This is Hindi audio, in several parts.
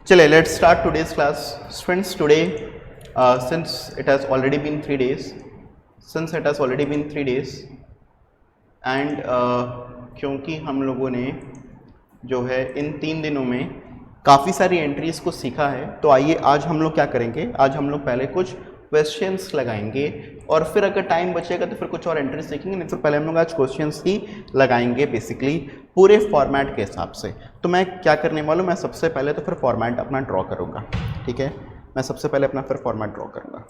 चलिए let's start today's class students today since it has already been 3 days and क्योंकि हम लोगों ने जो है इन 3 दिनों में काफ़ी सारी एंट्रीज को सीखा है, तो आइए आज हम लोग क्या करेंगे। आज हम लोग पहले कुछ क्वेश्चंस लगाएंगे और फिर अगर टाइम बचेगा तो फिर कुछ और एंट्री सीखेंगे, नहीं तो पहले हम लोग आज क्वेश्चंस ही लगाएंगे बेसिकली पूरे फॉर्मेट के हिसाब से। तो मैं क्या करने वाला हूँ, मैं सबसे पहले तो फिर फॉर्मेट अपना ड्रॉ करूँगा। ठीक है, मैं सबसे पहले अपना फिर फॉर्मेट ड्रॉ करूँगा।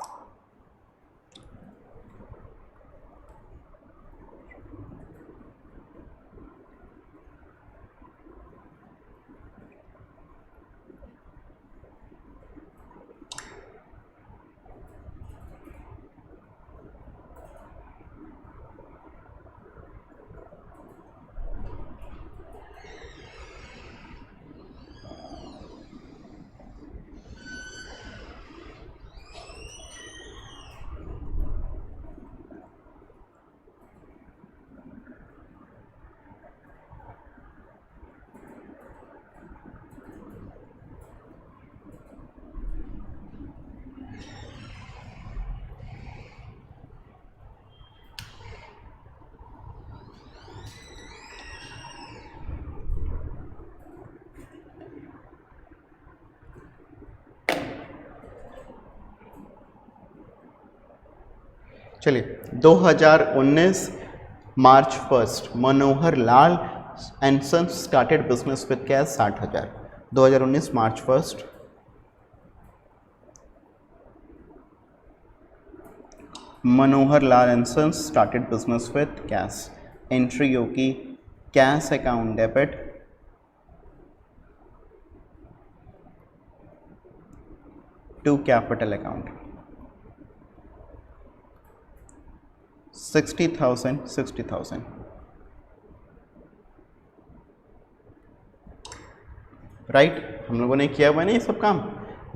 चलिए 2019 March 1 Manohar Lal and sons started business with cash 60,000। 2019 March 1 Manohar Lal and sons started business with cash. Entry होगी cash account debit to capital account 60,000। Right, हम लोगों ने किया हुआ नहीं सब काम।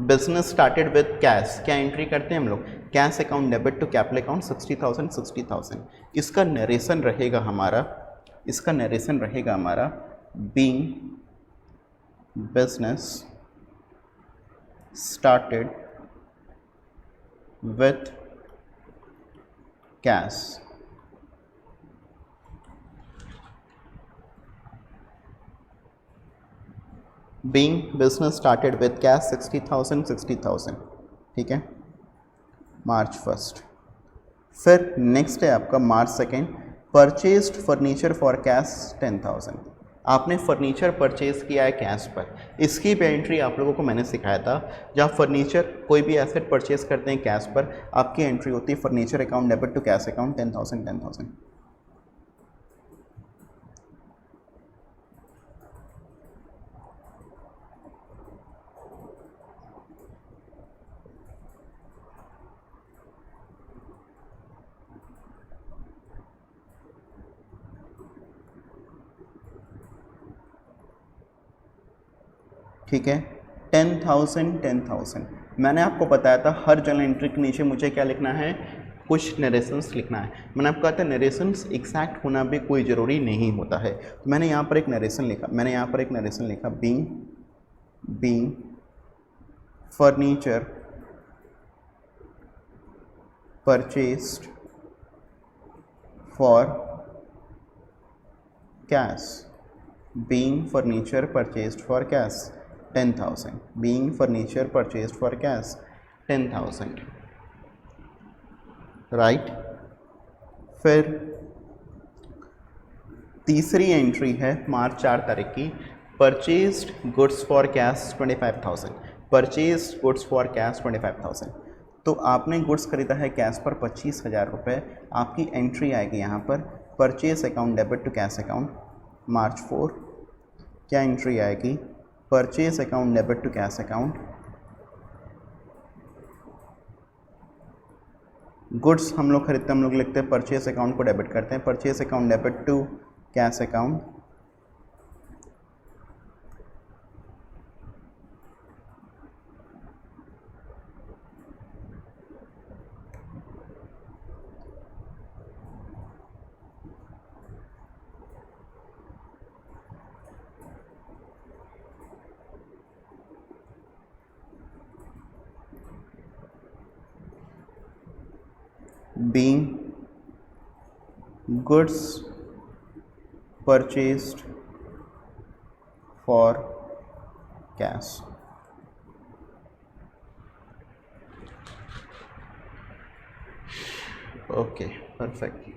बिजनेस स्टार्टेड विद कैश, क्या एंट्री करते हैं हम लोग, cash account debit to capital account 60,000। इसका नरेशन रहेगा हमारा being business started with cash. Being business started with cash 60,000। ठीक है, मार्च 1। फिर नेक्स्ट है आपका मार्च 2, परचेज्ड फर्नीचर फॉर कैश 10,000। आपने फर्नीचर परचेज किया है कैश पर। इसकी भी एंट्री आप लोगों को मैंने सिखाया था। जब फर्नीचर कोई भी एसेट परचेज करते हैं कैश पर, आपकी एंट्री होती है furniture account debit to cash account 10,000। ठीक है, 10,000। मैंने आपको बताया था हर जर्नल एंट्री के नीचे मुझे क्या लिखना है, कुछ नरेशंस लिखना है। मैंने आपको कहा था नरेशंस एग्जैक्ट होना भी कोई ज़रूरी नहीं होता है। तो मैंने यहाँ पर एक नरेशन लिखा, being furniture purchased for cash. Being furniture purchased for cash 10,000। Being furniture purchased for cash 10,000। Right, फिर तीसरी एंट्री है मार्च 4 तारीख की, purchased goods for cash 25,000। Purchased goods for cash 25,000। तो आपने गुड्स खरीदा है कैश पर 25,000 रुपये। आपकी एंट्री आएगी यहाँ पर purchase account debit to cash account March 4। क्या एंट्री आएगी, purchase account debit to cash account. Goods हम लोग खरीदते हैं, हम लोग लिखते हैं परचेज अकाउंट को डेबिट करते हैं, purchase account debit to cash account. being goods purchased for cash। Okay perfect.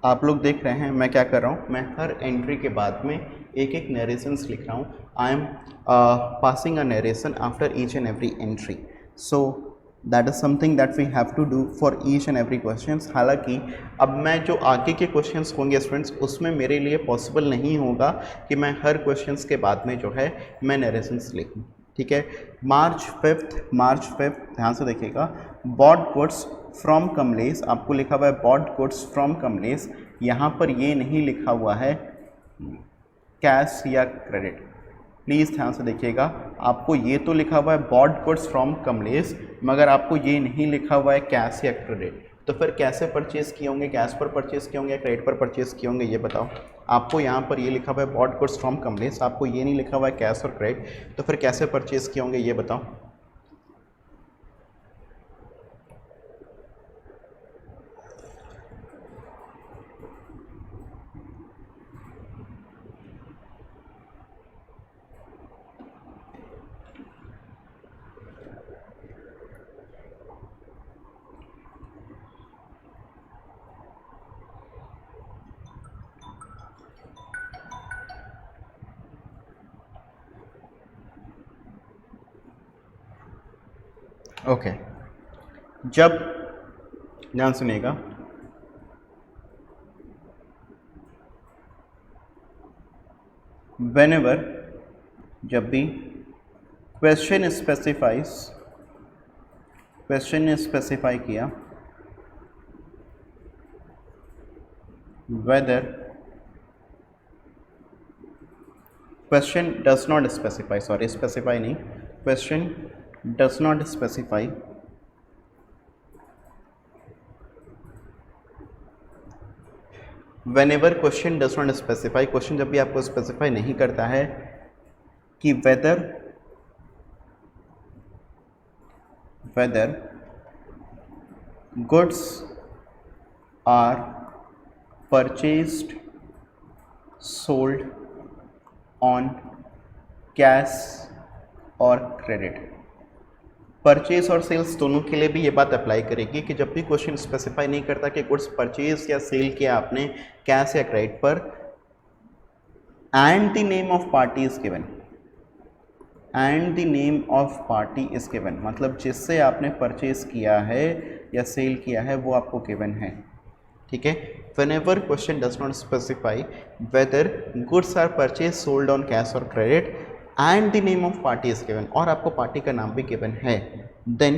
आप लोग देख रहे हैं मैं क्या कर रहा हूँ, मैं हर एंट्री के बाद में एक एक नरेशंस लिख रहा हूँ। I am passing a narration after each and every entry, so that is something that we have to do for each and every questions. हालांकि अब मैं जो आगे के क्वेश्चंस होंगे स्टूडेंट्स, उसमें मेरे लिए पॉसिबल नहीं होगा कि मैं हर क्वेश्चंस के बाद में जो है मैं नरेशंस लिखूँ। ठीक है, मार्च 5th ध्यान से देखिएगा, बॉट गुड्स फ्रॉम कमलेश, आपको लिखा हुआ है बॉट गुड्स फ्रॉम कमलेश, यहाँ पर ये नहीं लिखा हुआ है कैश या क्रेडिट। प्लीज़ ध्यान से देखिएगा, आपको ये तो लिखा हुआ है बॉट गुड्स फ्रॉम कमलेश, मगर आपको ये नहीं लिखा हुआ है कैश या क्रेडिट। तो फिर कैसे परचेज किए होंगे, कैश पर परचेज किए होंगे या क्रेडिट पर परचेज किए होंगे, ये बताओ। आपको यहाँ पर ये लिखा हुआ है बॉट गुड्स फ्रॉम कमलेश, आपको ये नहीं लिखा हुआ है कैश और क्रेडिट, तो फिर कैसे परचेज किए होंगे ये बताओ। ओके, जब ध्यान सुनिएगा, whenever, जब भी क्वेश्चन ने स्पेसिफाई किया whether, question does not specify, sorry specify नहीं, question does not specify whenever question does not specify, question जब भी आपको स्पेसिफाई नहीं करता है कि whether goods are purchased sold on cash और क्रेडिट। परचेज और सेल्स दोनों के लिए भी ये बात अप्लाई करेगी कि जब भी क्वेश्चन स्पेसिफाई नहीं करता कि गुड्स परचेज या सेल किया आपने कैश या क्रेडिट पर, and the name of party is given, and the name of party is given, मतलब जिससे आपने परचेज किया है या सेल किया है वो आपको गिवन है। ठीक है, whenever question does not specify whether goods are purchased sold on cash or credit and the name of party is given, और आपको पार्टी का नाम भी गिवन है, then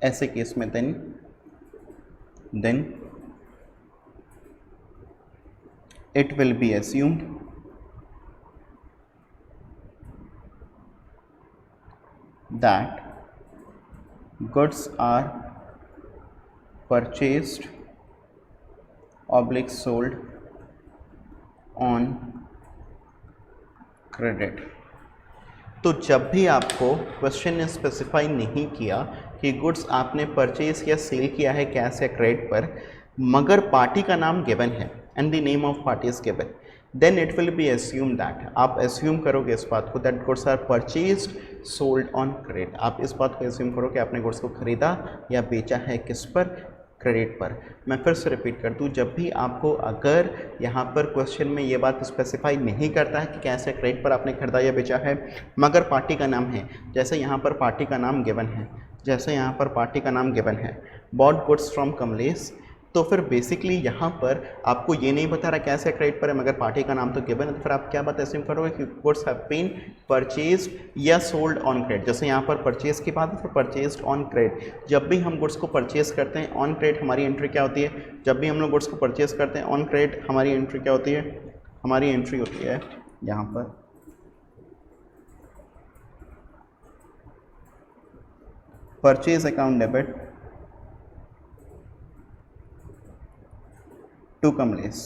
ऐसे केस में then it will be assumed that goods are purchased oblique sold on credit। तो जब भी आपको क्वेश्चन ने स्पेसिफाई नहीं किया कि गुड्स आपने परचेज या सेल किया है कैश या क्रेडिट पर, मगर पार्टी का नाम गिवन है and the name of party is given, then it will be assume that, आप एज्यूम करोगे इस बात को that goods are purchased sold on credit, आप इस बात को एज्यूम करो कि आपने गुड्स को खरीदा या बेचा है किस पर, क्रेडिट पर। मैं फिर से रिपीट कर दूं, जब भी आपको अगर यहाँ पर क्वेश्चन में ये बात स्पेसिफाई नहीं करता है कि कैसे क्रेडिट पर आपने खरीदा या बेचा है, मगर पार्टी का नाम है, जैसे यहाँ पर पार्टी का नाम गिवन है, जैसे यहाँ पर पार्टी का नाम गिवन है बॉट गुड्स फ्रॉम कमलेश, तो फिर बेसिकली यहाँ पर आपको ये नहीं बता रहा कैसे क्रेडिट पर है, मगर पार्टी का नाम तो गिवन है, तो फिर आप क्या बात एज्यूम करोगे कि गुड्स हैव बीन परचेज्ड या सोल्ड ऑन क्रेडिट। जैसे यहाँ पर परचेज की बात है, फिर परचेज्ड ऑन क्रेडिट। जब भी हम गुड्स को परचेज करते हैं ऑन क्रेडिट, हमारी एंट्री क्या होती है, जब भी हम लोग गुड्स को परचेज करते हैं ऑन क्रेडिट, हमारी एंट्री क्या होती है, हमारी एंट्री होती है यहाँ पर purchase account debit to Kamlesh.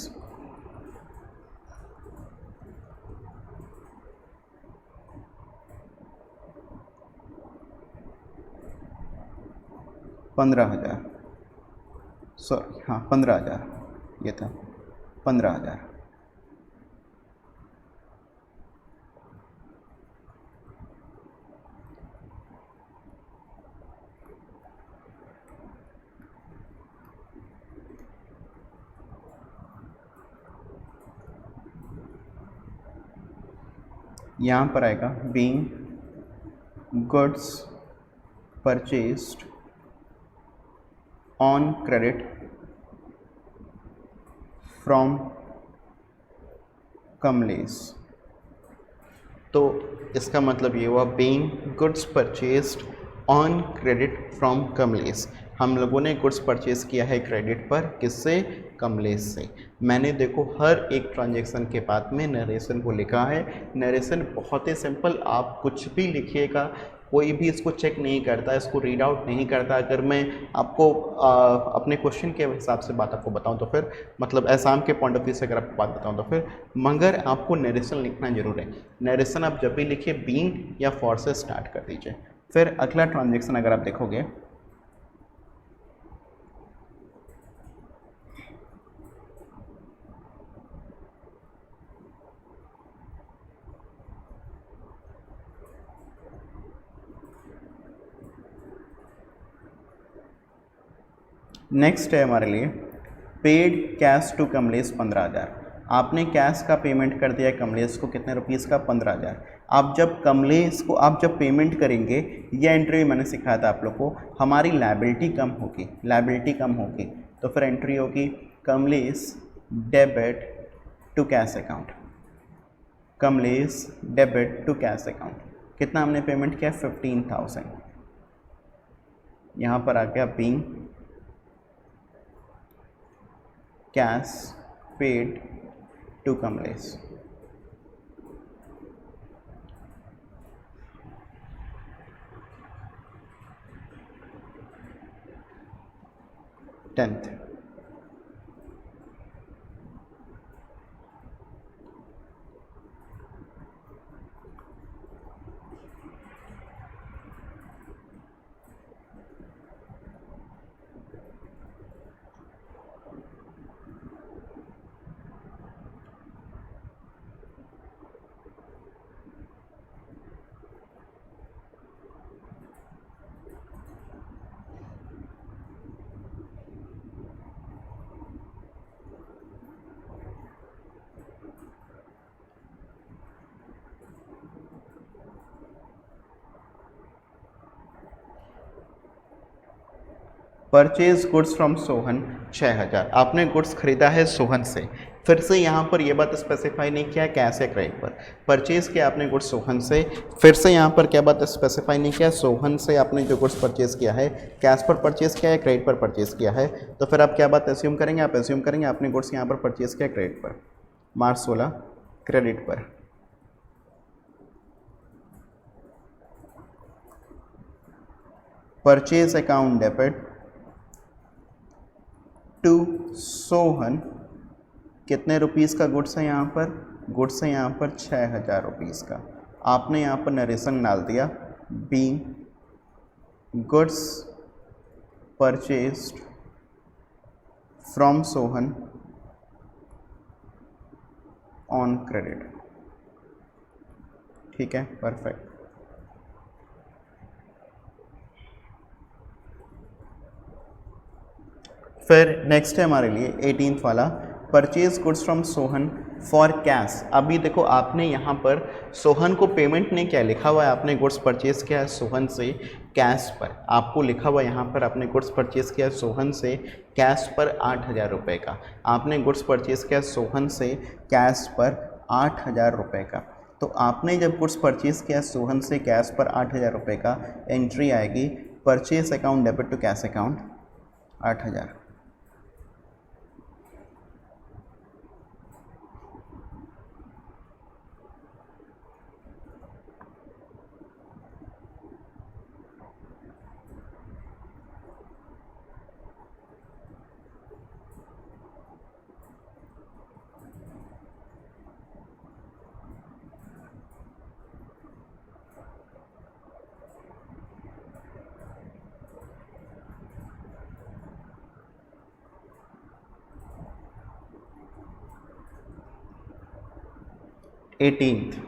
$15,000। Sorry हाँ 15,000 ये था 15,000। यहाँ पर आएगा being goods purchased on credit from Kamlesh. तो इसका मतलब ये हुआ being goods purchased on credit from Kamlesh. हम लोगों ने गुड्स परचेज किया है क्रेडिट पर, किससे? कमलेश से। मैंने देखो हर एक ट्रांजैक्शन के बाद में नरेशन को लिखा है। नरेशन बहुत ही सिंपल, आप कुछ भी लिखिएगा, कोई भी इसको चेक नहीं करता, इसको रीड आउट नहीं करता। अगर मैं आपको अपने क्वेश्चन के हिसाब से बात आपको बताऊं तो फिर मतलब एग्जाम के पॉइंट ऑफ व्यू से अगर आपको बात बताऊं तो फिर मगर आपको नरेशन लिखना जरूर है। नरेशन आप जब भी लिखिए बीइंग या फॉर से स्टार्ट कर दीजिए। फिर अगला ट्रांजैक्शन अगर आप देखोगे, नेक्स्ट है हमारे लिए पेड कैश टू कमलेश 15,000। आपने कैश का पेमेंट कर दिया कमलेश को, कितने रुपीज़ का? 15,000। आप जब कमलेश को आप जब पेमेंट करेंगे, ये एंट्री मैंने सिखाया था आप लोग को, हमारी लायबिलिटी कम होगी, लायबिलिटी कम होगी तो फिर एंट्री होगी Kamlesh debit to cash account. Kamlesh debit to cash account. कितना हमने पेमेंट किया? 15,000। यहाँ पर आ गया being cash paid to Kamlesh. Tenth purchase goods from Sohan 6,000। आपने गुड्स खरीदा है सोहन से। फिर से यहाँ पर यह बात स्पेसिफाई नहीं किया कैश है क्रेडिट पर। परचेज किया आपने गुड्स सोहन से, फिर से यहाँ पर क्या बात स्पेसिफाई नहीं किया, सोहन से आपने जो गुड्स परचेज किया है कैश पर परचेज किया है क्रेडिट पर परचेज किया है। तो फिर आप क्या बात एज्यूम करेंगे? आप एज्यूम करेंगे आपने गुड्स यहाँ पर परचेज किया क्रेडिट पर, मार्च 16 क्रेडिट पर। Purchase account debit to Sohan, कितने रुपीज़ का गुड्स है यहाँ पर? गुड्स है यहाँ पर 6,000 रुपीज़ का। आपने यहाँ पर नरेशन डाल दिया being goods purchased from Sohan on credit. ठीक है, परफेक्ट। फिर नेक्स्ट है हमारे लिए 18th वाला purchase goods from Sohan for cash. अभी देखो आपने यहाँ पर सोहन को पेमेंट नहीं किया, लिखा हुआ है आपने गुड्स परचेज किया है सोहन से कैश पर। आपको लिखा हुआ है यहाँ पर आपने गुड्स परचेज किया है सोहन से कैश पर 8,000 रुपये का। आपने गुड्स परचेज किया सोहन से कैश पर 8,000 रुपये का। तो आपने जब गुड्स परचेज किया सोहन से कैश पर 8,000 रुपये का, एंट्री आएगी purchase account debit to cash account 8,000। 18th,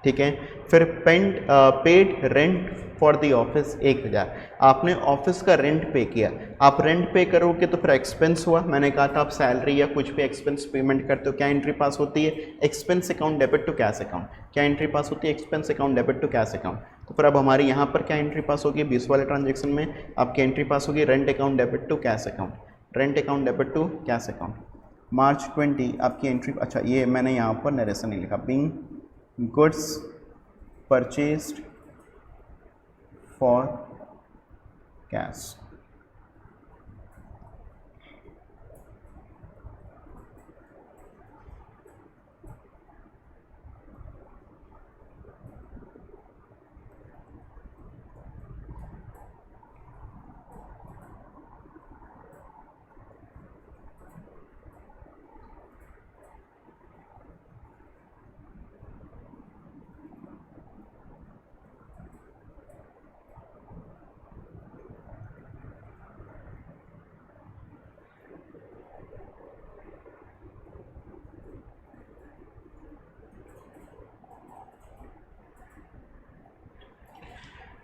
ठीक है। फिर paid rent for the office 1000, आपने ऑफिस का रेंट पे किया। आप रेंट पे करोगे तो फिर एक्सपेंस हुआ, मैंने कहा था आप सैलरी या कुछ भी एक्सपेंस पेमेंट करते हो, क्या एंट्री पास होती है? Expense account debit to cash account. क्या एंट्री पास होती है? Expense account debit to cash account. तो फिर अब हमारी यहाँ पर क्या एंट्री पास होगी? 20 वाले ट्रांजेक्शन में आपकी एंट्री पास होगी rent account debit to cash account. Rent account debit to cash account. March 20 आपकी एंट्री, अच्छा ये मैंने यहाँ पर नरेशन नहीं लिखा, being goods purchased for cash.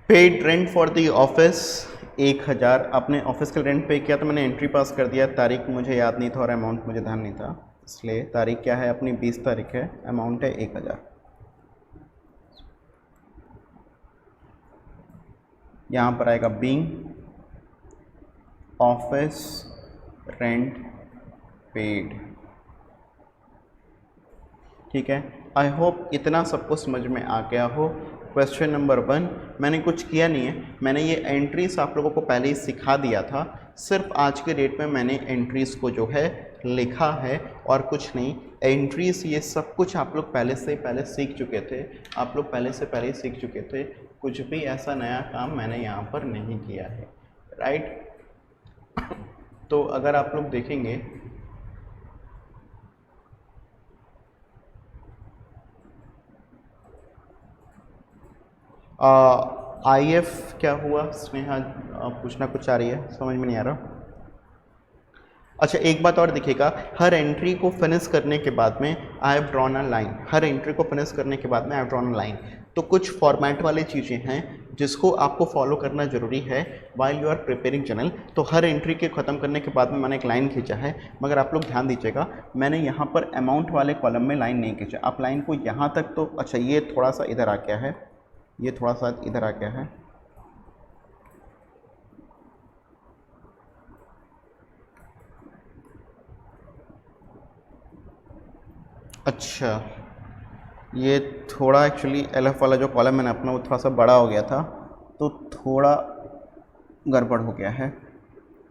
Paid rent for the office 1000, आपने ऑफिस का रेंट पे किया तो मैंने एंट्री पास कर दिया। तारीख मुझे याद नहीं था और अमाउंट मुझे ध्यान नहीं था, इसलिए तारीख क्या है अपनी? 20 तारीख है, अमाउंट है 1000। यहाँ पर आएगा बीइंग ऑफिस रेंट पेड, ठीक है। आई होप इतना सबको समझ में आ गया हो। क्वेश्चन नंबर 1 मैंने कुछ किया नहीं है, मैंने ये एंट्रीज आप लोगों को पहले ही सिखा दिया था, सिर्फ आज के डेट में मैंने एंट्रीज को जो है लिखा है और कुछ नहीं। एंट्रीज ये सब कुछ आप लोग पहले सीख चुके थे, आप लोग पहले ही सीख चुके थे, कुछ भी ऐसा नया काम मैंने यहाँ पर नहीं किया है, राइट। तो अगर आप लोग देखेंगे IF क्या हुआ? स्नेहा पूछना कुछ आ रही है, समझ में नहीं आ रहा। अच्छा एक बात और दिखेगा, हर एंट्री को फिनिश करने के बाद में I have drawn a line, her entry को फिनिश करने के बाद में I have drawn a line. तो कुछ फॉर्मेट वाली चीज़ें हैं जिसको आपको फॉलो करना जरूरी है while you are preparing journal. तो हर एंट्री के ख़त्म करने के बाद में मैंने एक लाइन खींचा है, मगर आप लोग ध्यान दीजिएगा मैंने यहाँ पर अमाउंट वाले कॉलम में लाइन नहीं खींचा। आप लाइन को यहाँ तक तो, अच्छा ये थोड़ा सा इधर आ गया है, ये थोड़ा सा इधर आ गया है, अच्छा ये थोड़ा एक्चुअली LF वाला जो कॉलम मैंने अपना वो थोड़ा सा बड़ा हो गया था, तो थोड़ा गड़बड़ हो गया है,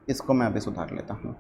इसको मैं अभी सुधार लेता हूँ।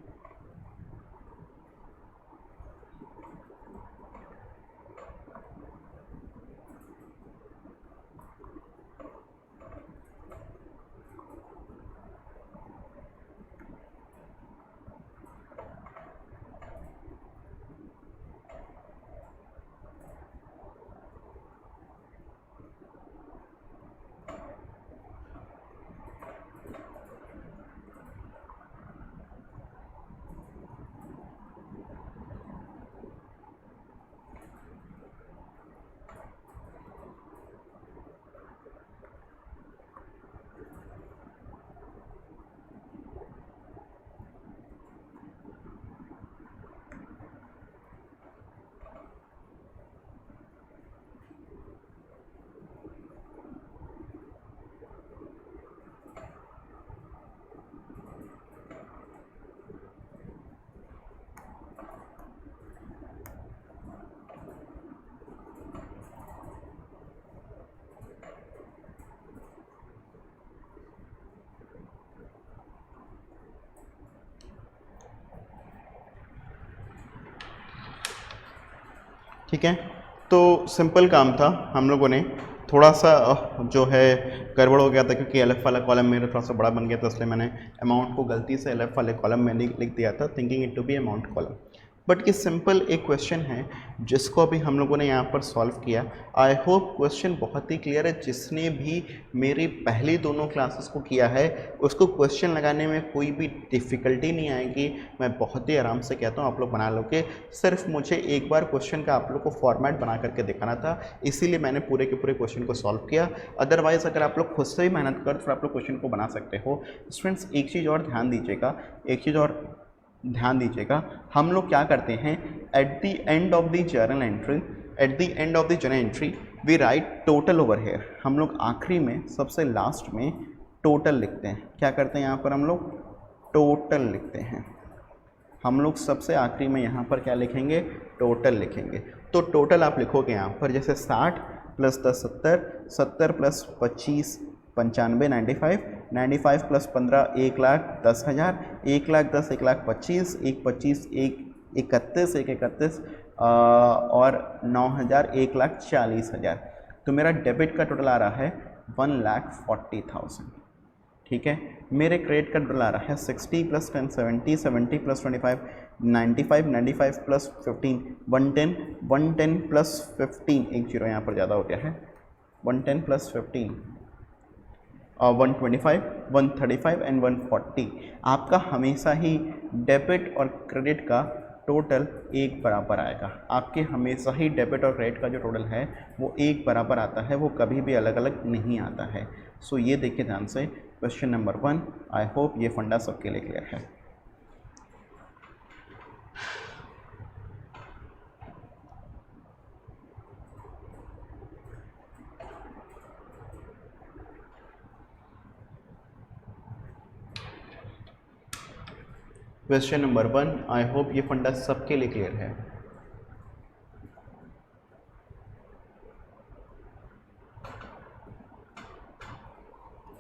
ठीक है, तो सिंपल काम था, हम लोगों ने थोड़ा सा जो है गड़बड़ हो गया था क्योंकि LF वाला कॉलम मेरा थोड़ा सा बड़ा बन गया था, इसलिए मैंने अमाउंट को गलती से LF वाले कॉलम में लिख दिया था, thinking it to be amount column. But ये सिंपल एक क्वेश्चन है जिसको अभी हम लोगों ने यहाँ पर सॉल्व किया। आई होप क्वेश्चन बहुत ही क्लियर है। जिसने भी मेरी पहली दोनों क्लासेस को किया है उसको क्वेश्चन लगाने में कोई भी डिफ़िकल्टी नहीं आएगी। मैं बहुत ही आराम से कहता हूँ आप लोग बना लोगे। सिर्फ मुझे एक बार क्वेश्चन का आप लोग को फॉर्मेट बना करके दिखाना था, इसीलिए मैंने पूरे के पूरे क्वेश्चन को सॉल्व किया। अदरवाइज़ अगर आप लोग खुद से भी मेहनत कर तो आप लोग क्वेश्चन को बना सकते हो। स्टूडेंट्स एक चीज़ और ध्यान दीजिएगा, हम लोग क्या करते हैं at the end of the journal entry we write total over here. हम लोग आखिरी में सबसे लास्ट में टोटल लिखते हैं। क्या करते हैं यहाँ पर हम लोग टोटल लिखते हैं। हम लोग सबसे आखिरी में यहाँ पर क्या लिखेंगे, टोटल लिखेंगे। तो टोटल आप लिखोगे यहाँ पर जैसे 60 प्लस 10 70, 70 प्लस 25 95, 95 प्लस 15 1,10,000, 1,10,000 1,25,000, 1,25,000 1,31,000 1,31,000 और 9,000 1,40,000। तो मेरा डेबिट का टोटल आ रहा है 1,40,000। ठीक है, मेरे क्रेडिट का टोटल आ रहा है 60 प्लस 10 70, 70 प्लस 25 95, 95 प्लस 15 110, 110 प्लस 15 एक जीरो यहाँ पर ज़्यादा हो गया है, 110 प्लस 15 125 135 एंड 140। आपका हमेशा ही डेबिट और क्रेडिट का टोटल एक बराबर आएगा। आपके हमेशा ही डेबिट और क्रेडिट का जो टोटल है वो एक बराबर आता है, वो कभी भी अलग अलग नहीं आता है। सो ये देखिए ध्यान से, क्वेश्चन नंबर 1। आई होप ये फंडा सबके लिए क्लियर है। क्वेश्चन नंबर 1, आई होप ये फंडा सबके लिए क्लियर है।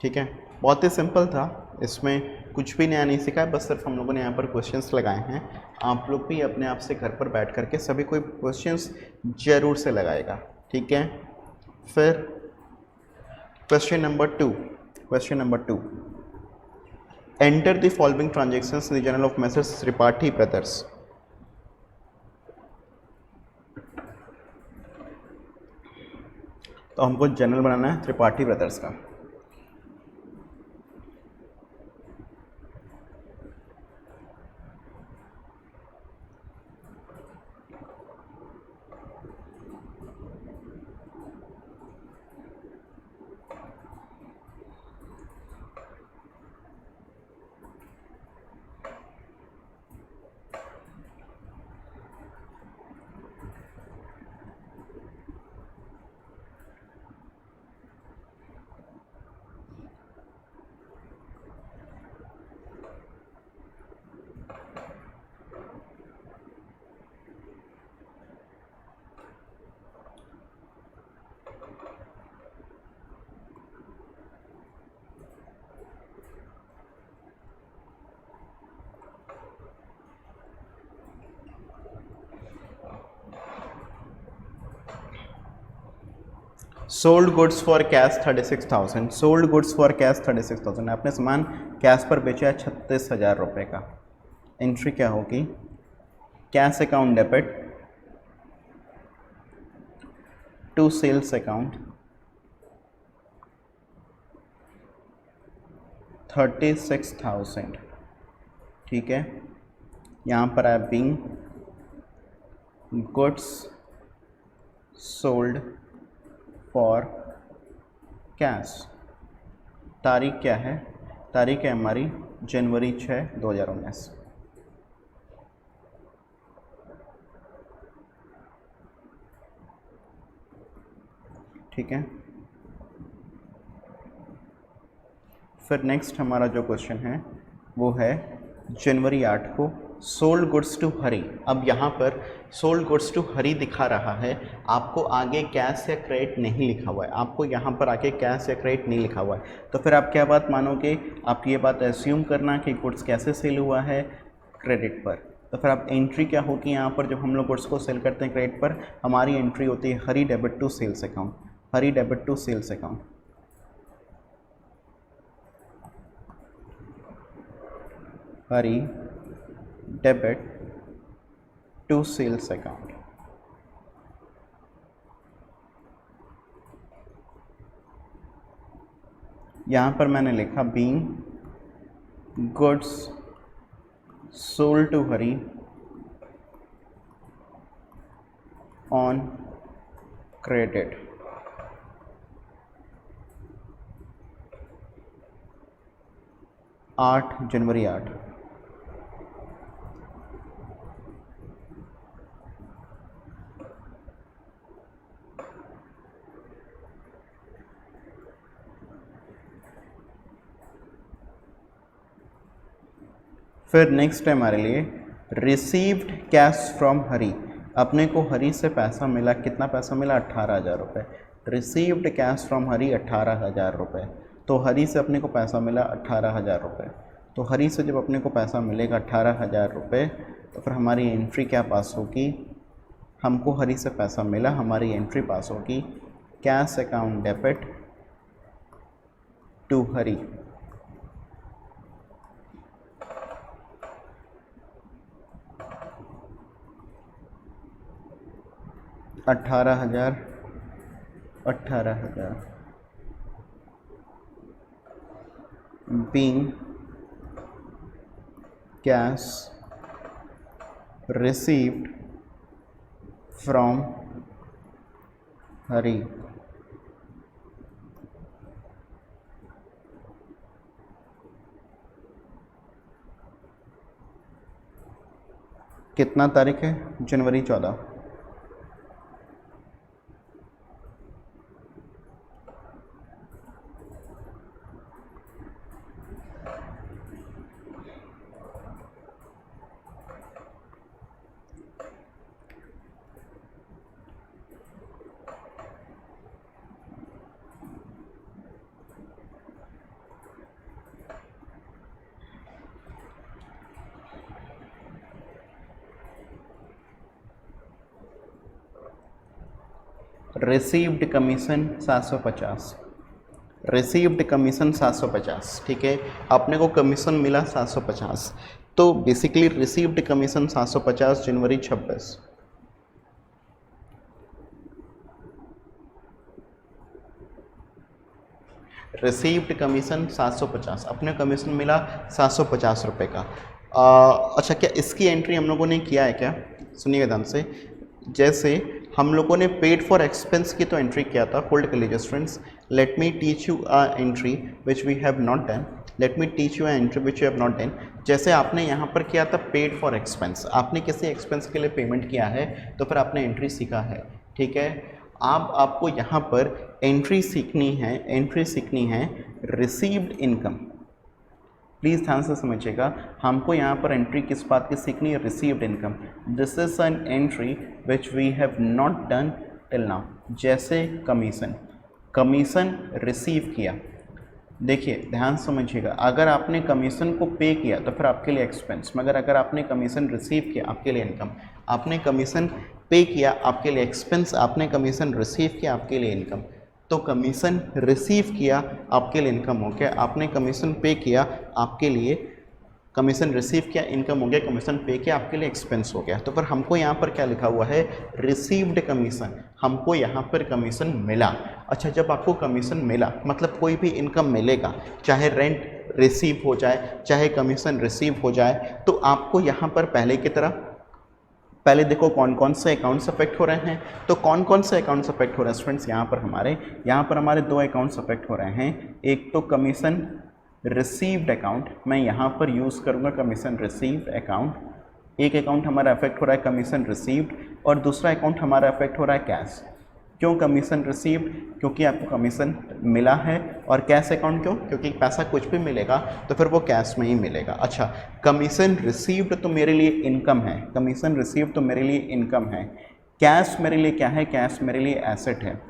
ठीक है, बहुत ही सिंपल था, इसमें कुछ भी नया नहीं सीखा है, बस सिर्फ हम लोगों ने यहाँ पर क्वेश्चंस लगाए हैं। आप लोग भी अपने आप से घर पर बैठ करके सभी कोई क्वेश्चंस जरूर से लगाएगा। ठीक है, फिर question number 2, enter the following transactions in the journal of message Tripathi brothers. तो हमको जर्नल बनाना है त्रिपाठी ब्रदर्स का। Sold goods for cash 36,000, sold goods for cash 36,000। आपने सामान कैश पर बेचा है 36,000 रुपये का। एंट्री क्या होगी, cash account debit to sales account 36,000। ठीक है, यहाँ पर है being goods sold for cash. तारीख क्या है, तारीख है हमारी जनवरी 6, 2019। ठीक है, फिर नेक्स्ट हमारा जो क्वेश्चन है वो है जनवरी 8 को सोल्ड गुड्स टू हरी। अब यहाँ पर सोल्ड गुड्स टू हरी दिखा रहा है, आपको आगे कैश या क्रेडिट नहीं लिखा हुआ है, आपको यहाँ पर आगे कैश या क्रेडिट नहीं लिखा हुआ है। तो फिर आप क्या बात मानोगे, आप ये बात एज्यूम करना कि गुड्स कैसे सेल हुआ है, क्रेडिट पर। तो फिर आप एंट्री क्या होगी यहाँ पर, जब हम लोग गुड्स को सेल करते हैं क्रेडिट पर, हमारी एंट्री होती है Hari debit to sales account, Hari debit to sales account. Hari debit to sales account. यहाँ पर मैंने लिखा being goods sold to Hari on credit. January 8। फिर नेक्स्ट है हमारे लिए रिसीव्ड कैश फ्रॉम हरी। अपने को हरी से पैसा मिला, कितना पैसा मिला? 18,000 रुपये। रिसीव्ड कैश फ्रॉम हरी 18,000 रुपये। तो हरी से अपने को पैसा मिला 18,000 रुपये। तो हरी से जब अपने को पैसा मिलेगा 18,000 रुपये तो फिर हमारी एंट्री क्या पास होगी? हमको हरी से पैसा मिला, हमारी एंट्री पास होगी cash account debit to Hari. 18,000 being cash received from Hari. कितना तारीख है? जनवरी 14। Received commission 750। रिसीव्ड कमीशन 750, ठीक है। अपने को कमीशन मिला 750, तो बेसिकली रिसीव्ड कमीशन 750 जनवरी 26। रिसीव्ड कमीशन 750, अपने कमीशन मिला 750 रुपये का। अच्छा, क्या इसकी एंट्री हम लोगों ने किया है क्या? सुनिएगा ध्यान से। जैसे हम लोगों ने पेड फॉर एक्सपेंस की तो एंट्री किया था। होल्ड कर लीजिए students, let me teach you a entry which we have not done. Let me teach you a entry which you have not done. जैसे आपने यहाँ पर किया था पेड फॉर एक्सपेंस, आपने किसी एक्सपेंस के लिए पेमेंट किया है तो फिर आपने एंट्री सीखा है, ठीक है। आपको यहाँ पर एंट्री सीखनी है, एंट्री सीखनी है रिसीव्ड इनकम। प्लीज़ ध्यान से समझिएगा, हमको यहाँ पर एंट्री किस बात की सीखनी है? Received income. This is an entry which we have not done till now. जैसे कमीशन, कमीशन रिसीव किया। देखिए ध्यान समझिएगा, अगर आपने कमीशन को पे किया तो फिर आपके लिए एक्सपेंस, मगर अगर आपने कमीशन रिसीव किया आपके लिए इनकम। आपने कमीशन पे किया आपके लिए एक्सपेंस, आपने कमीशन रिसीव किया आपके लिए इनकम। तो कमीशन रिसीव किया आपके लिए इनकम हो गया, आपने कमीशन पे किया आपके लिए, कमीशन रिसीव किया इनकम हो गया, कमीशन पे किया आपके लिए एक्सपेंस हो गया। तो फिर हमको यहाँ पर क्या लिखा हुआ है? Received commission. हमको यहाँ पर कमीशन मिला। अच्छा, जब आपको कमीशन मिला मतलब कोई भी इनकम मिलेगा, चाहे रेंट रिसीव हो जाए चाहे कमीशन रिसीव हो जाए, तो आपको यहाँ पर पहले की तरह, पहले देखो कौन कौन से अकाउंट्स अफेक्ट हो रहे हैं। तो कौन कौन से अकाउंट्स अफेक्ट हो रहे हैं स्टूडेंट्स? यहाँ पर हमारे दो अकाउंट्स अफेक्ट हो रहे हैं। एक तो कमीशन रिसीव्ड अकाउंट, मैं यहाँ पर यूज़ करूँगा कमीशन रिसीव्ड अकाउंट। एक अकाउंट हमारा अफेक्ट हो रहा है कमीशन रिसीव्ड, और दूसरा अकाउंट हमारा अफेक्ट हो रहा है कैश। क्यों कमीशन रिसीव्ड? क्योंकि आपको कमीशन मिला है, और कैश अकाउंट क्यों? क्योंकि पैसा कुछ भी मिलेगा तो फिर वो कैश में ही मिलेगा। अच्छा, कमीशन रिसीव्ड तो मेरे लिए इनकम है, कमीशन रिसीव्ड तो मेरे लिए इनकम है। कैश मेरे लिए क्या है? कैश मेरे लिए एसेट है।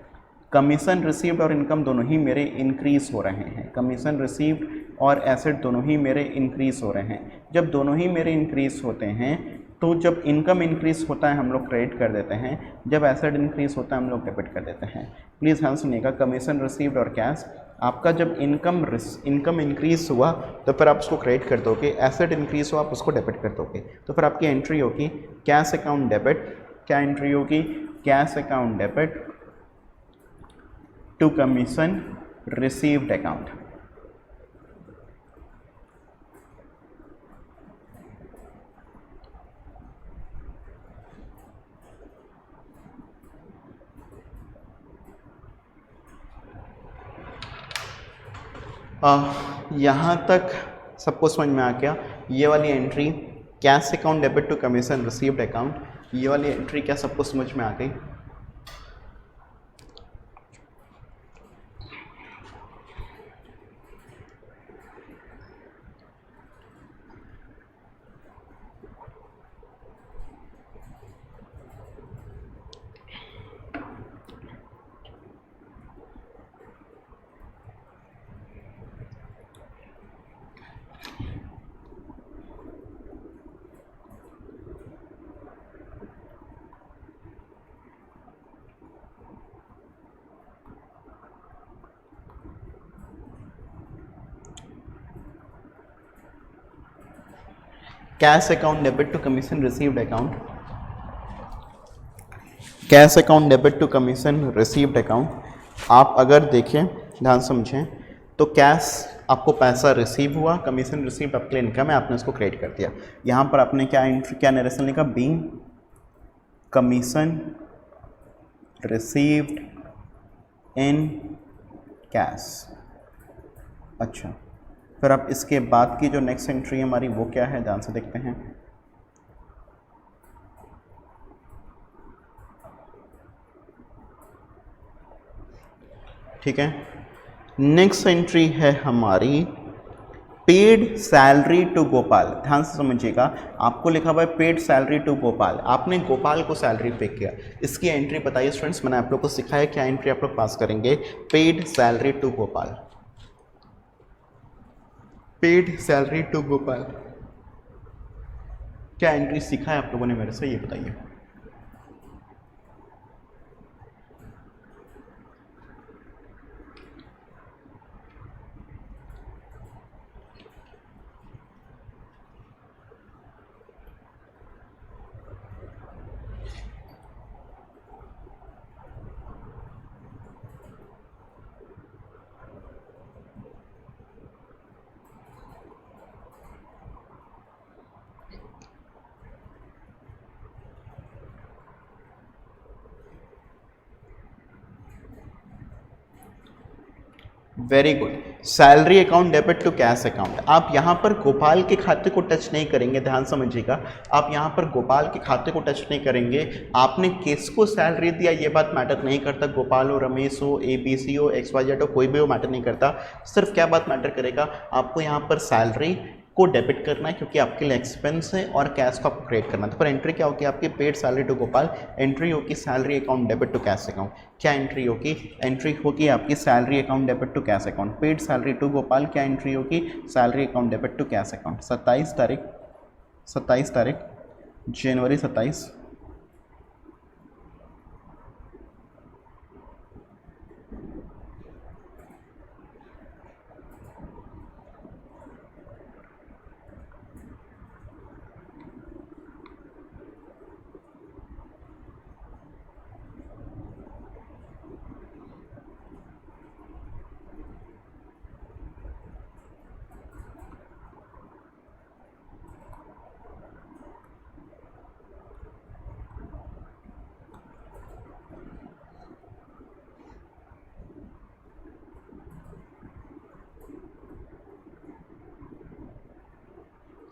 कमीशन रिसीव्ड और इनकम दोनों ही मेरे इंक्रीज़ हो रहे हैं। कमीशन रिसीव्ड और एसेट दोनों ही मेरे इंक्रीज़ हो रहे हैं। जब दोनों ही मेरे इंक्रीज़ होते हैं तो जब इनकम इंक्रीज़ होता है हम लोग क्रेडिट कर देते हैं, जब एसेट इंक्रीज़ होता है हम लोग डेबिट कर देते हैं। प्लीज़ ध्यान सुनिएगा, कमीशन रिसीव्ड और कैश आपका जब इनकम इंक्रीज हुआ तो फिर आप उसको क्रेडिट कर दोगे, एसेट इंक्रीज हुआ आप उसको डेबिट कर दोगे। तो फिर आपकी एंट्री होगी कैश अकाउंट डेबिट, क्या एंट्री होगी, cash account debit to commission received account. यहाँ तक सबको समझ में आ गया। ये वाली entry cash account debit to commission received account, ये वाली एंट्री क्या सबको समझ में आ गई? Cash account debit to commission received account, cash account debit to commission received account. आप अगर देखें, ध्यान समझें, तो कैश आपको पैसा रिसीव हुआ, कमीशन रिसीव्ड आपके लिए इनकम है, आपने उसको क्रेडिट कर दिया। यहाँ पर आपने क्या एंट्री, क्या नरेशन लिखा, being commission received in cash. अच्छा, फिर अब इसके बाद की जो नेक्स्ट एंट्री है हमारी वो क्या है, ध्यान से देखते हैं। ठीक है, नेक्स्ट एंट्री है हमारी पेड सैलरी टू गोपाल। ध्यान से समझिएगा, आपको लिखा हुआ है पेड सैलरी टू गोपाल, आपने गोपाल को सैलरी पे किया। इसकी एंट्री बताइए स्टूडेंट्स, मैंने आप लोग को सिखाया क्या एंट्री आप लोग पास करेंगे, paid salary to Gopal, paid salary to Gopal. क्या एंट्री सीखा है आप लोगों ने मेरे से, ये बताइए। Very good, salary account debit to cash account. आप यहाँ पर गोपाल के खाते को टच नहीं करेंगे, ध्यान समझिएगा, आप यहाँ पर गोपाल के खाते को टच नहीं करेंगे। आपने किसको सैलरी दिया ये बात मैटर नहीं करता, गोपाल हो, रमेश हो, ABC हो, XYZ हो, कोई भी हो, मैटर नहीं करता। सिर्फ क्या बात मैटर करेगा, आपको यहाँ पर सैलरी को डेबिट करना है क्योंकि आपके लिए एक्सपेंस है, और कैश को आपको क्रिएट करना है। तो पर एंट्री क्या होगी आपकी, paid salary to Gopal, entry होगी salary account debit to cash account. क्या एंट्री होगी, एंट्री होगी आपकी salary account debit to cash account, paid salary to Gopal. क्या एंट्री होगी, salary account debit to cash account. 27 तारीख January 27।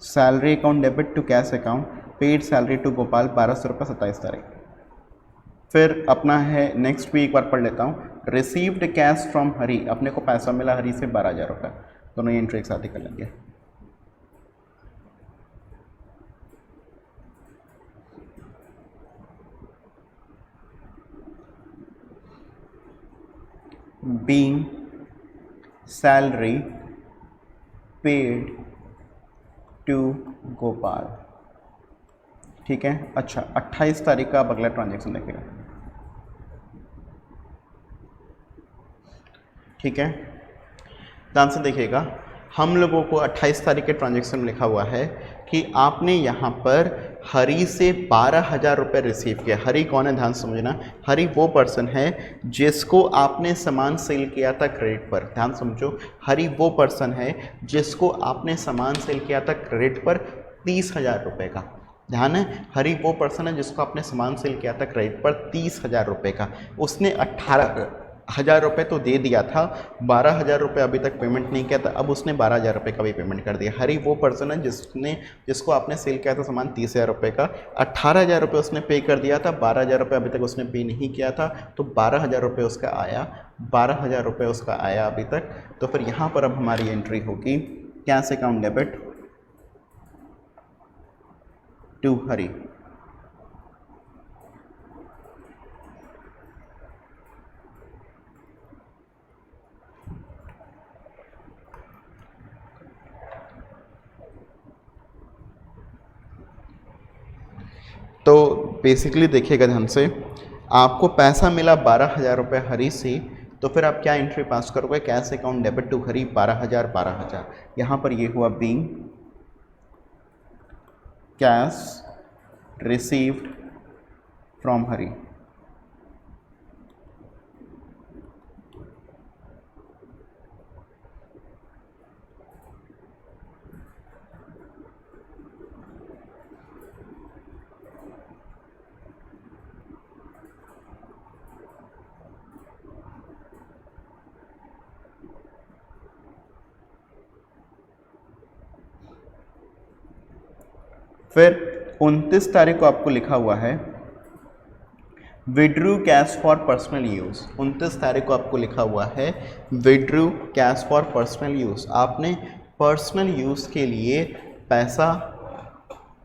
Salary account debit to cash account, paid salary to Gopal 1200 रुपये 27 तारीख। फिर अपना है नेक्स्ट भी एक बार पढ़ लेता हूँ, रिसीव्ड कैश फ्रॉम हरी, अपने को पैसा मिला हरी से 12,000 रुपये। दोनों ये एंट्री एक साथ ही कर लेंगे। Being salary paid to Gopal. ठीक है, अच्छा 28 तारीख का आप अगला ट्रांजेक्शन देखेगा। ठीक है, ध्यान से देखिएगा, हम लोगों को 28 तारीख के ट्रांजेक्शन में लिखा हुआ है कि आपने यहाँ पर हरी से 12,000 रुपये रिसीव किया। हरी कौन है, ध्यान समझना, हरी वो पर्सन है जिसको आपने सामान सेल किया था क्रेडिट पर। ध्यान समझो, हरी वो पर्सन है जिसको आपने सामान सेल किया था क्रेडिट पर 30,000 रुपये का। ध्यान है, हरी वो पर्सन है जिसको आपने सामान सेल किया था क्रेडिट पर 30,000 रुपये का। उसने 18,000 रुपये तो दे दिया था, 12,000 रुपये अभी तक पेमेंट नहीं किया था, अब उसने 12,000 रुपये का भी पेमेंट कर दिया। हरी वो पर्सन है जिसको आपने सेल किया था सामान 30,000 रुपये का, 18,000 रुपये उसने पे कर दिया था, 12,000 रुपये अभी तक उसने पे नहीं किया था, तो 12,000 रुपये उसका आया, 12,000 रुपये उसका आया अभी तक। तो फिर यहाँ पर अब हमारी एंट्री होगी कैश अकाउंट डेबिट टू हरी। तो बेसिकली देखिएगा ध्यान से, आपको पैसा मिला 12,000 रुपये हरी से, तो फिर आप क्या एंट्री पास करोगे, कैश अकाउंट डेबिट टू हरी 12,000 12,000। यहाँ पर ये हुआ बीइंग कैश रिसीव्ड फ्रॉम हरी। फिर 29 तारीख को आपको लिखा हुआ है withdrew cash for personal use. 29 तारीख को आपको लिखा हुआ है withdrew cash for personal use. आपने पर्सनल यूज़ के लिए पैसा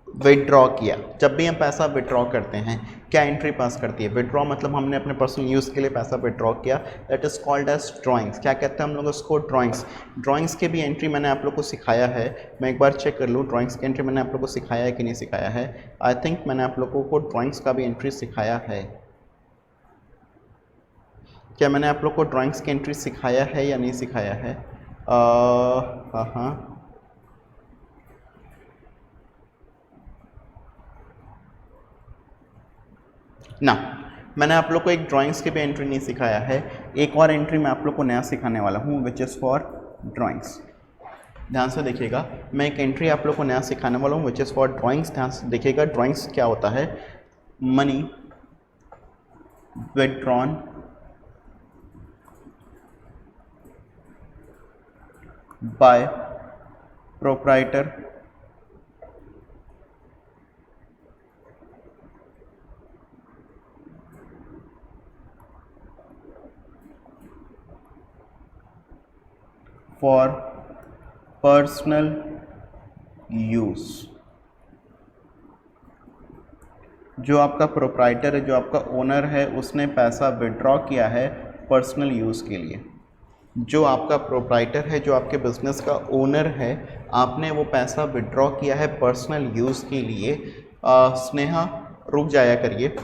विड्रॉ किया। जब भी हम पैसा विड्रॉ करते हैं क्या एंट्री पास करती है, विड्रॉ मतलब हमने अपने पर्सनल यूज़ के लिए पैसा विड्रॉ किया, that is called as drawings. क्या कहते हैं हम लोग उसको, ड्राइंग्स। ड्राइंग्स के भी एंट्री मैंने आप लोग को सिखाया है, मैं एक बार चेक कर लूँ ड्राइंग्स की एंट्री मैंने आप लोग को सिखाया है कि नहीं सिखाया है। आई थिंक मैंने आप लोगों को ड्राइंग्स का भी एंट्री सिखाया है। क्या मैंने आप लोग को ड्राइंग्स की एंट्री सिखाया है या नहीं सिखाया है? हाँ, ना, मैंने आप लोग को एक ड्राइंग्स की भी एंट्री नहीं सिखाया है। एक और एंट्री मैं आप लोग को नया सिखाने वाला हूँ विच इज़ फॉर ड्राइंग्स। ध्यान से देखिएगा, मैं एक एंट्री आप लोग को नया सिखाने वाला हूँ विच इज़ फॉर ड्राइंग्स। ध्यान से देखिएगा, ड्राइंग्स क्या होता है, money withdrawn bye proprietor for personal use. जो आपका प्रोप्राइटर है, जो आपका ओनर है, उसने पैसा विड्रॉ किया है पर्सनल यूज़ के लिए। जो आपका प्रोप्राइटर है, जो आपके बिजनेस का ओनर है, आपने वो पैसा विड्रॉ किया है पर्सनल यूज़ के लिए। स्नेहा रुक जाया करिए,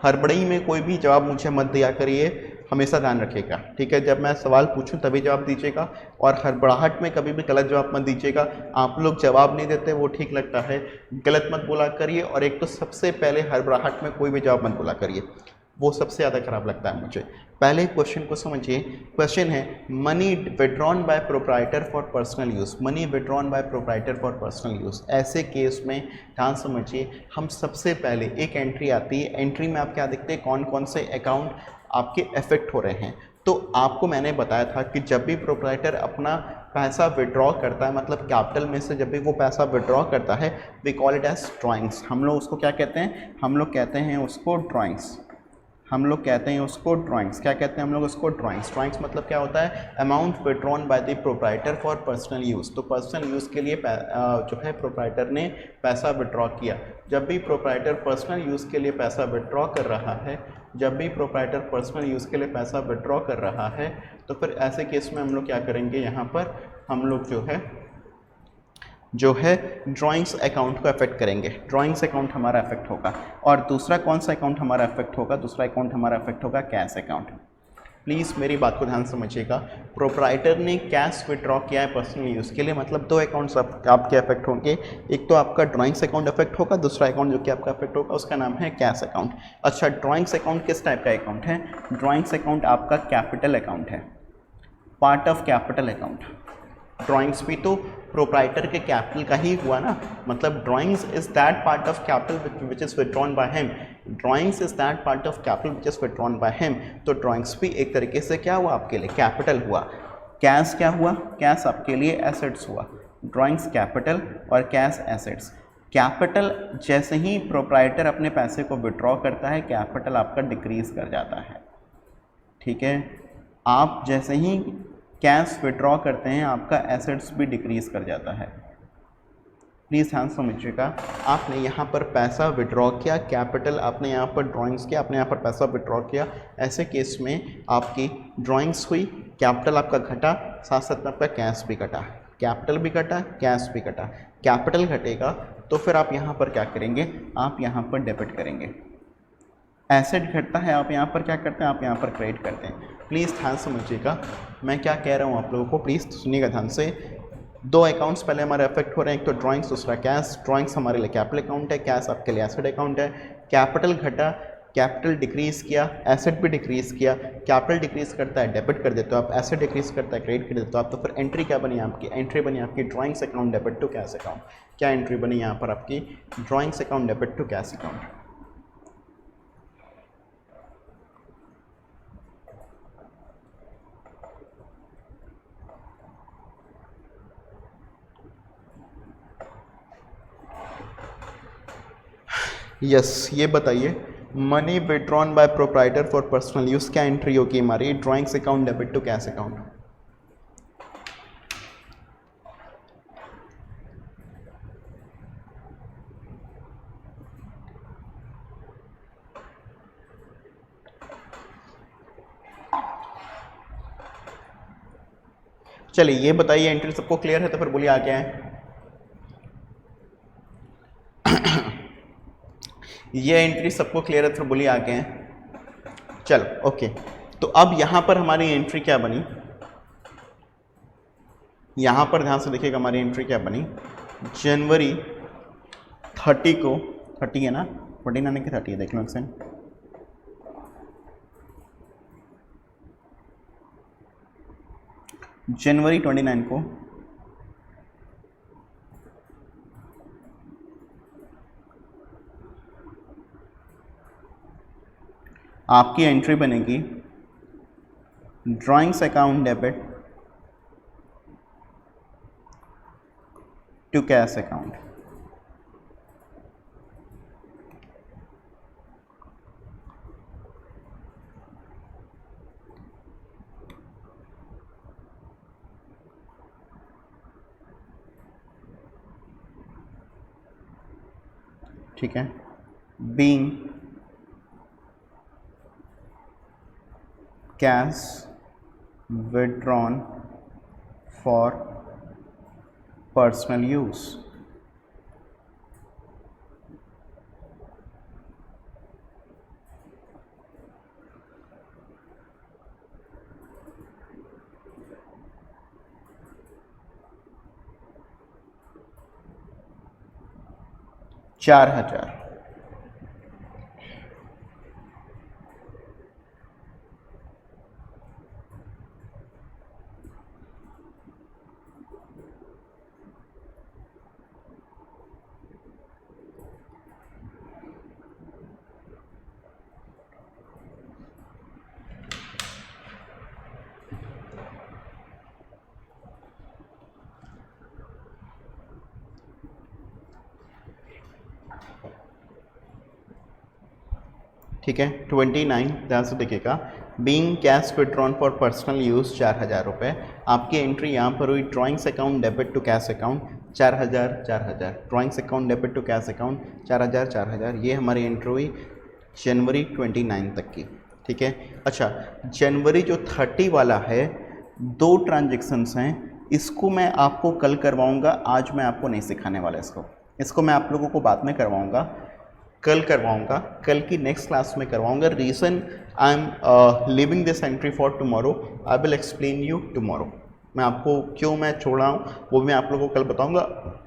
हड़बड़ी में कोई भी जवाब मुझे मत दिया करिए, हमेशा ध्यान रखिएगा, ठीक है। जब मैं सवाल पूछूं तभी जवाब दीजिएगा, और हड़बड़ाहट में कभी भी गलत जवाब मत दीजिएगा। आप लोग जवाब नहीं देते वो ठीक लगता है, गलत मत बोला करिए। और एक तो सबसे पहले हड़बड़ाहट में कोई भी जवाब मत बोला करिए, वो सबसे ज़्यादा खराब लगता है मुझे। पहले क्वेश्चन को समझिए। क्वेश्चन है money withdrawn by proprietor for personal use. Money withdrawn by proprietor for personal use, ऐसे केस में ध्यान समझिए, हम सबसे पहले एक एंट्री आती है। एंट्री में आप क्या देखते हैं, कौन कौन से अकाउंट आपके इफेक्ट हो रहे हैं। तो आपको मैंने बताया था कि जब भी प्रोप्राइटर अपना पैसा विड्रॉ करता है, मतलब कैपिटल में से जब भी वो पैसा विड्रॉ करता है, we call it as drawings. हम लोग उसको क्या कहते हैं, हम लोग कहते हैं उसको ड्राइंग्स। हम लोग कहते हैं उसको ड्राइंग्स। क्या कहते हैं हम लोग उसको, ड्राइंग्स। ड्राइंग्स मतलब क्या होता है, amount withdrawn by the proprietor for personal use. तो पर्सनल यूज़ के लिए जो है प्रोप्राइटर ने पैसा विड्रॉ किया। जब भी प्रोप्राइटर पर्सनल यूज़ के लिए पैसा विड्रॉ कर रहा है, जब भी प्रोप्राइटर पर्सनल यूज़ के लिए पैसा विड्रॉ कर रहा है, तो फिर ऐसे केस में हम लोग क्या करेंगे, यहाँ पर हम लोग जो है ड्राइंग्स अकाउंट को अफेक्ट करेंगे। ड्राइंग्स अकाउंट हमारा अफेक्ट होगा। और दूसरा कौन सा अकाउंट हमारा अफेक्ट होगा, दूसरा अकाउंट हमारा अफेक्ट होगा कैश अकाउंट। प्लीज़ मेरी बात को ध्यान समझिएगा। प्रोप्राइटर ने कैश विड्रॉ किया है पर्सनल यूज़ के लिए, मतलब दो अकाउंट्स आपके अफेक्ट होंगे। एक तो आपका ड्राइंग्स अकाउंट अफेक्ट होगा, दूसरा अकाउंट जो कि आपका अफेक्ट होगा उसका नाम है कैश अकाउंट। अच्छा, ड्राइंग्स अकाउंट किस टाइप का अकाउंट है? ड्राइंग्स अकाउंट आपका कैपिटल अकाउंट है, part of capital account. Drawings भी तो प्रोप्राइटर के कैपिटल का ही हुआ ना, मतलब drawings is that part of capital which is withdrawn by him. Drawings is that part of capital which is withdrawn by him. तो ड्राइंग्स भी एक तरीके से क्या हुआ आपके लिए? कैपिटल हुआ। कैश क्या हुआ? कैश आपके लिए एसेट्स हुआ। ड्राइंग्स कैपिटल और कैश एसेट्स। कैपिटल जैसे ही प्रोप्राइटर अपने पैसे को विड्रॉ करता है, कैपिटल आपका डिक्रीज कर जाता है। ठीक है, आप जैसे ही कैश विड्रॉ करते हैं आपका एसेट्स भी डिक्रीज कर जाता है। प्लीज़ ध्यान समझिएगा, आपने यहाँ पर पैसा विड्रॉ किया, कैपिटल आपने यहाँ पर ड्राइंग्स किया, आपने यहाँ पर पैसा विड्रॉ किया। ऐसे केस में आपकी ड्राइंग्स हुई, कैपिटल आपका घटा, साथ साथ में आपका कैश भी घटा। कैपिटल भी घटा, कैश भी घटा। कैपिटल घटेगा तो फिर आप यहाँ पर क्या करेंगे? आप यहाँ पर डेबिट करेंगे। एसेट घटता है, आप यहाँ पर क्या करते हैं? आप यहाँ पर क्रेडिट करते हैं। प्लीज़ ध्यान समझिएगा मैं क्या कह रहा हूँ आप लोगों को, प्लीज़ सुनिएगा ध्यान से। दो अकाउंट्स पहले हमारे अफेक्ट हो रहे हैं, एक तो ड्राइंग्स, दूसरा कैश। ड्राइंग्स हमारे लिए कैपिटल अकाउंट है, कैश आपके लिए एसेट अकाउंट है। कैपिटल घटा, कैपिटल डिक्रीज किया, एसेट भी डिक्रीज किया। कैपिटल डिक्रीज करता है डेबिट कर देते हो आप, एसेट डिक्रीज करता है क्रेडिट कर देते हो आप। तो फिर एंट्री क्या बनी आपकी? एंट्री बनी आपकी drawings account debit to cash account. क्या एंट्री बनी यहाँ पर आपकी? Drawings account debit to cash account. Yes, ये बताइए, money withdrawn by proprietor for personal use, क्या एंट्री होगी हमारी? Drawings account debit to cash account. चलिए ये बताइए, एंट्री सबको क्लियर है तो फिर बोलिए आगे आए। ये एंट्री सबको क्लियर है तो बोलिए आगे हैं। चलो ओके, तो अब यहाँ पर हमारी एंट्री क्या बनी? यहाँ पर ध्यान से देखिएगा हमारी एंट्री क्या बनी। जनवरी 30 को, 30 है ना, 49 की 30 है, देख लो एक सेकंड। जनवरी 29 को आपकी एंट्री बनेगी drawings account debit to cash account. ठीक है, being cash withdrawn for personal use। चार हजार। ठीक है, 29 ध्यान से देखिएगा, being cash withdrawn for personal use 4000 रुपये। आपकी एंट्री यहाँ पर हुई drawings account debit to cash account 4000 4000। Drawings account debit to cash account 4000 4000, ये हमारी एंट्री हुई जनवरी 29 तक की। ठीक है, अच्छा जनवरी जो 30 वाला है, दो ट्रांजेक्शन्स हैं, इसको मैं आपको कल करवाऊँगा, आज मैं आपको नहीं सिखाने वाला इसको मैं आप लोगों को बाद में करवाऊँगा। कल करवाऊंगा, कल की नेक्स्ट क्लास में करवाऊंगा। Reason I am living this entry for tomorrow, I will explain you tomorrow. मैं आपको क्यों मैं छोड़ रहा हूँ वो मैं आप लोगों को कल बताऊंगा।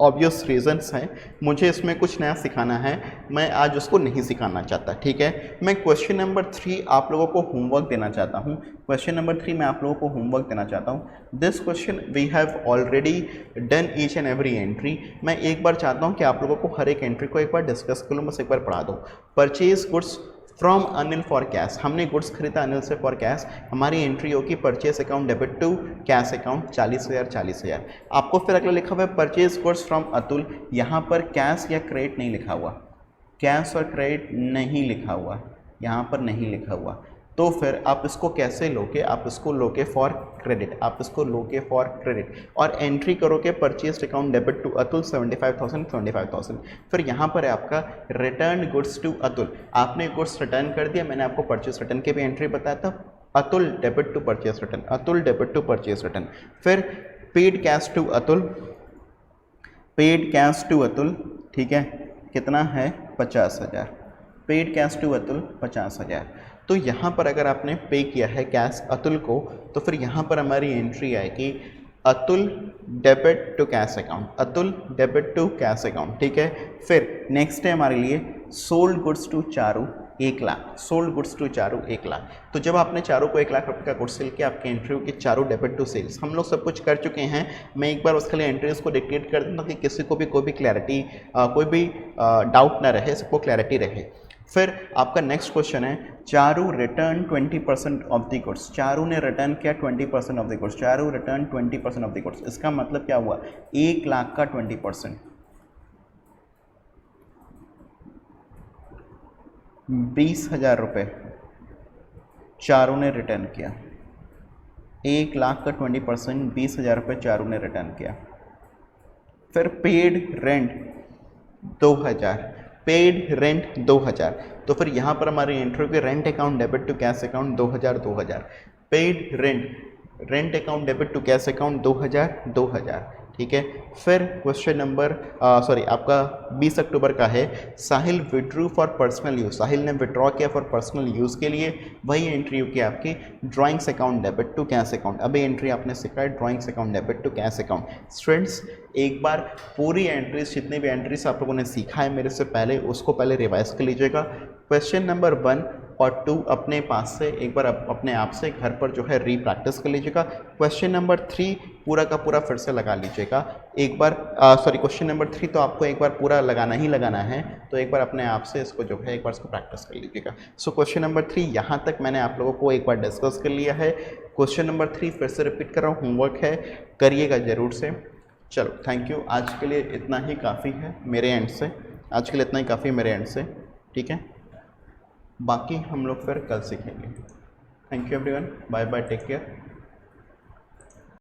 ऑब्वियस रीजंस हैं, मुझे इसमें कुछ नया सिखाना है, मैं आज उसको नहीं सिखाना चाहता, ठीक है। मैं क्वेश्चन नंबर 3 आप लोगों को होमवर्क देना चाहता हूँ। क्वेश्चन नंबर 3 मैं आप लोगों को होमवर्क देना चाहता हूँ। This question we have already done each and every entry. मैं एक बार चाहता हूँ कि आप लोगों को हर एक एंट्री को एक बार डिस्कस कर लूँ, बस एक बार पढ़ा दो। Purchase goods from Anil for cash, हमने गुड्स खरीदा अनिल से फॉर कैश। हमारी एंट्री होगी purchase account debit to cash account 40,000। आपको फिर अगला लिखा हुआ है परचेज गुड्स फ्रॉम अतुल। यहाँ पर कैश या क्रेडिट नहीं लिखा हुआ, कैश और क्रेडिट नहीं लिखा हुआ, यहाँ पर नहीं लिखा हुआ। तो फिर आप इसको कैसे लोगे, आप इसको लोगे फॉर क्रेडिट, आप इसको लोगे फॉर क्रेडिट और एंट्री करोगे purchase account debit to Atul 75,000। फिर यहाँ पर है आपका रिटर्न गुड्स टू अतुल। आपने गुड्स रिटर्न कर दिया, मैंने आपको परचेज रिटर्न की भी एंट्री बताया था। Atul debit to purchase return, Atul debit to purchase return. फिर paid cash to Atul, paid cash to Atul, ठीक है, कितना है 50,000। Paid cash to Atul 50,000। तो यहाँ पर अगर आपने पे किया है कैश अतुल को, तो फिर यहाँ पर हमारी एंट्री आएगी Atul debit to cash account, Atul debit to cash account, ठीक है। फिर नेक्स्ट है हमारे लिए sold goods to Charu 1 lakh, sold goods to Charu 1 lakh. तो जब आपने चारू को 1 लाख रुपये का गुड सेल किया, आपकी एंट्री होगी चारू डेबिट टू सेल्स। हम लोग सब कुछ कर चुके हैं, मैं एक बार उसके लिए एंट्रीज को डिक्टेट कर दूँगा कि किसी को भी कोई भी क्लैरिटी कोई भी डाउट ना रहे, सबको क्लैरिटी रहे। फिर आपका नेक्स्ट क्वेश्चन है Charu return 20% of the goods. Charu ने रिटर्न किया 20% of the goods, Charu return 20% of the goods. इसका मतलब क्या हुआ, 1 लाख का 20%, 20,000 रुपये चारू ने रिटर्न किया। 1 लाख का 20%, 20,000 रुपये चारू ने रिटर्न किया। फिर पेड रेंट 2,000, पेड रेंट 2,000। तो फिर यहाँ पर हमारी एंट्री होगी rent account debit to cash account 2,000। Paid rent, rent account debit to cash account 2,000, ठीक है। फिर क्वेश्चन नंबर आपका 20 अक्टूबर का है साहिल विड्रू फॉर पर्सनल यूज़। साहिल ने विड्रॉ किया फॉर पर्सनल यूज़ के लिए, वही एंट्री होगी आपकी drawings account debit to cash account. अभी एंट्री आपने सीखा है drawings account debit to cash account. Students एक बार पूरी एंट्रीज, जितनी भी एंट्रीज आप लोगों ने सीखा है मेरे से पहले, उसको पहले रिवाइज कर लीजिएगा। क्वेश्चन नंबर 1 और 2 अपने पास से एक बार अपने आप से घर पर जो है री प्रैक्टिस कर लीजिएगा। क्वेश्चन नंबर 3 पूरा का पूरा फिर से लगा लीजिएगा एक बार। क्वेश्चन नंबर 3 तो आपको एक बार पूरा लगाना ही लगाना है, तो एक बार अपने आप से इसको जो है एक बार इसको प्रैक्टिस कर लीजिएगा। सो क्वेश्चन नंबर 3 यहाँ तक मैंने आप लोगों को एक बार डिस्कस कर लिया है। क्वेश्चन नंबर 3 फिर से रिपीट कर रहा हूँ, होमवर्क है, करिएगा ज़रूर से। चलो थैंक यू, आज के लिए इतना ही काफ़ी है मेरे एंड से, आज के लिए इतना ही काफ़ी मेरे एंड से, ठीक है। बाकी हम लोग फिर कल सीखेंगे। Thank you everyone, bye bye, take care.